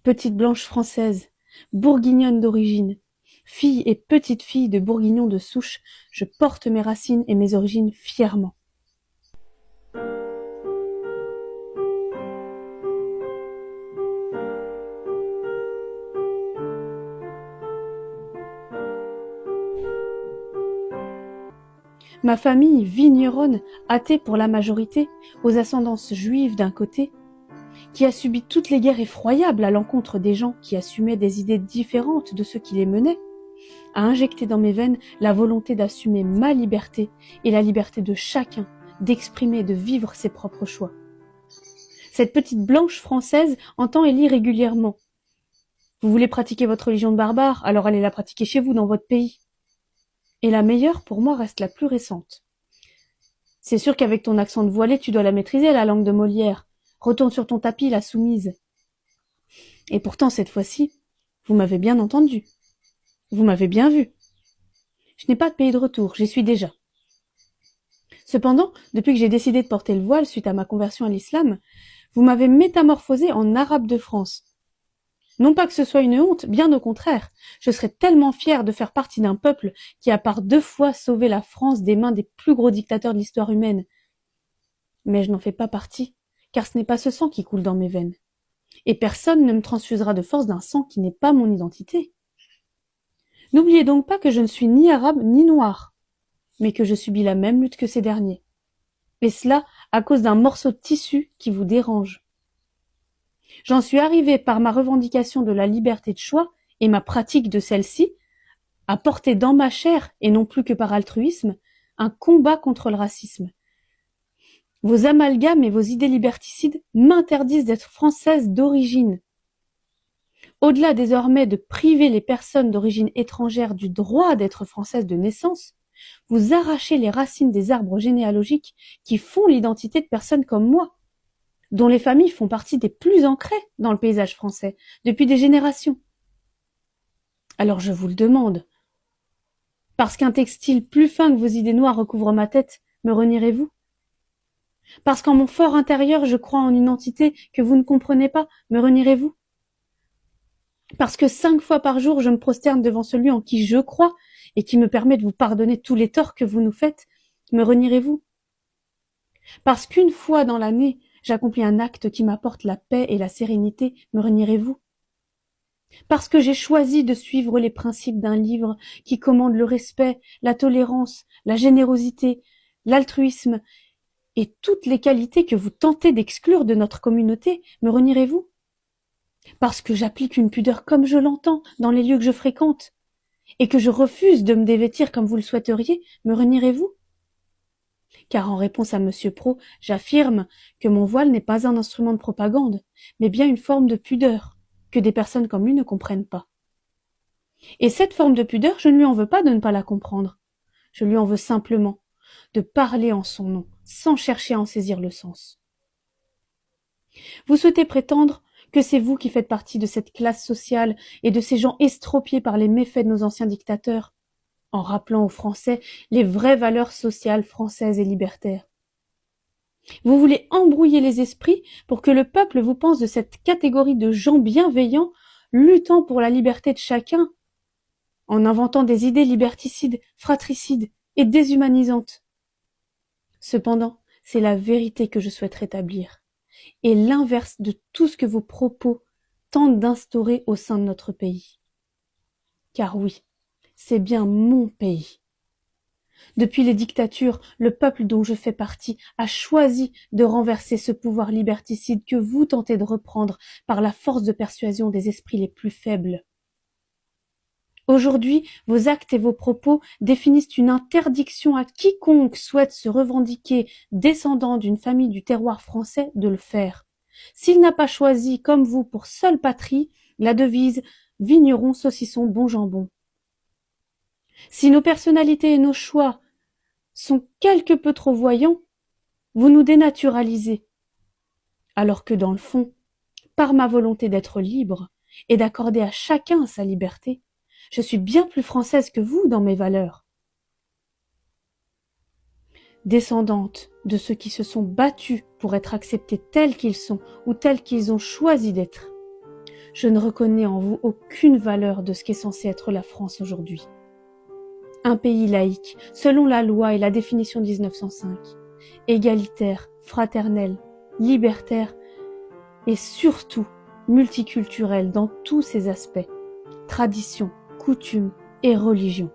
Petite blanche française, bourguignonne d'origine, fille et petite-fille de bourguignons de souche, je porte mes racines et mes origines fièrement. Ma famille vigneronne, athée pour la majorité, aux ascendances juives d'un côté, qui a subi toutes les guerres effroyables à l'encontre des gens qui assumaient des idées différentes de ceux qui les menaient, a injecté dans mes veines la volonté d'assumer ma liberté et la liberté de chacun d'exprimer et de vivre ses propres choix. Cette petite blanche française entend et lit régulièrement. Vous voulez pratiquer votre religion de barbare, alors allez la pratiquer chez vous, dans votre pays. Et la meilleure, pour moi, reste la plus récente. C'est sûr qu'avec ton accent de voilée, tu dois la maîtriser, la langue de Molière. Retourne sur ton tapis, la soumise. Et pourtant, cette fois-ci, vous m'avez bien entendu. Vous m'avez bien vu. Je n'ai pas de pays de retour, j'y suis déjà. Cependant, depuis que j'ai décidé de porter le voile suite à ma conversion à l'islam, vous m'avez métamorphosé en arabe de France. Non pas que ce soit une honte, bien au contraire. Je serais tellement fière de faire partie d'un peuple qui a par 2 fois sauvé la France des mains des plus gros dictateurs de l'histoire humaine. Mais je n'en fais pas partie, car ce n'est pas ce sang qui coule dans mes veines. Et personne ne me transfusera de force d'un sang qui n'est pas mon identité. N'oubliez donc pas que je ne suis ni arabe ni noir, mais que je subis la même lutte que ces derniers. Et cela à cause d'un morceau de tissu qui vous dérange. J'en suis arrivée par ma revendication de la liberté de choix et ma pratique de celle-ci à porter dans ma chair, et non plus que par altruisme, un combat contre le racisme. Vos amalgames et vos idées liberticides m'interdisent d'être française d'origine. Au-delà désormais de priver les personnes d'origine étrangère du droit d'être françaises de naissance, vous arrachez les racines des arbres généalogiques qui font l'identité de personnes comme moi, dont les familles font partie des plus ancrées dans le paysage français depuis des générations. Alors je vous le demande, parce qu'un textile plus fin que vos idées noires recouvre ma tête, me renierez-vous? Parce qu'en mon fort intérieur je crois en une entité que vous ne comprenez pas, me renierez-vous? Parce que 5 fois par jour je me prosterne devant celui en qui je crois et qui me permet de vous pardonner tous les torts que vous nous faites, me renierez-vous? Parce qu'une fois dans l'année, j'accomplis un acte qui m'apporte la paix et la sérénité, me renierez-vous? Parce que j'ai choisi de suivre les principes d'un livre qui commande le respect, la tolérance, la générosité, l'altruisme et toutes les qualités que vous tentez d'exclure de notre communauté, me renierez-vous? Parce que j'applique une pudeur comme je l'entends dans les lieux que je fréquente et que je refuse de me dévêtir comme vous le souhaiteriez, me renierez-vous? Car en réponse à Monsieur Pro, j'affirme que mon voile n'est pas un instrument de propagande, mais bien une forme de pudeur, que des personnes comme lui ne comprennent pas. Et cette forme de pudeur, je ne lui en veux pas de ne pas la comprendre. Je lui en veux simplement de parler en son nom, sans chercher à en saisir le sens. Vous souhaitez prétendre que c'est vous qui faites partie de cette classe sociale et de ces gens estropiés par les méfaits de nos anciens dictateurs, en rappelant aux Français les vraies valeurs sociales françaises et libertaires. Vous voulez embrouiller les esprits pour que le peuple vous pense de cette catégorie de gens bienveillants luttant pour la liberté de chacun, en inventant des idées liberticides, fratricides et déshumanisantes. Cependant, c'est la vérité que je souhaite rétablir, et l'inverse de tout ce que vos propos tentent d'instaurer au sein de notre pays. Car oui, c'est bien mon pays. Depuis les dictatures, le peuple dont je fais partie a choisi de renverser ce pouvoir liberticide que vous tentez de reprendre par la force de persuasion des esprits les plus faibles. Aujourd'hui, vos actes et vos propos définissent une interdiction à quiconque souhaite se revendiquer descendant d'une famille du terroir français de le faire. S'il n'a pas choisi, comme vous, pour seule patrie, la devise « Vigneron, saucisson, bon jambon ». Si nos personnalités et nos choix sont quelque peu trop voyants, vous nous dénaturalisez. Alors que dans le fond, par ma volonté d'être libre et d'accorder à chacun sa liberté, je suis bien plus française que vous dans mes valeurs. Descendante de ceux qui se sont battus pour être acceptés tels qu'ils sont ou tels qu'ils ont choisi d'être, je ne reconnais en vous aucune valeur de ce qu'est censé être la France aujourd'hui. Un pays laïque, selon la loi et la définition de 1905, égalitaire, fraternel, libertaire et surtout multiculturel dans tous ses aspects, traditions, coutumes et religions.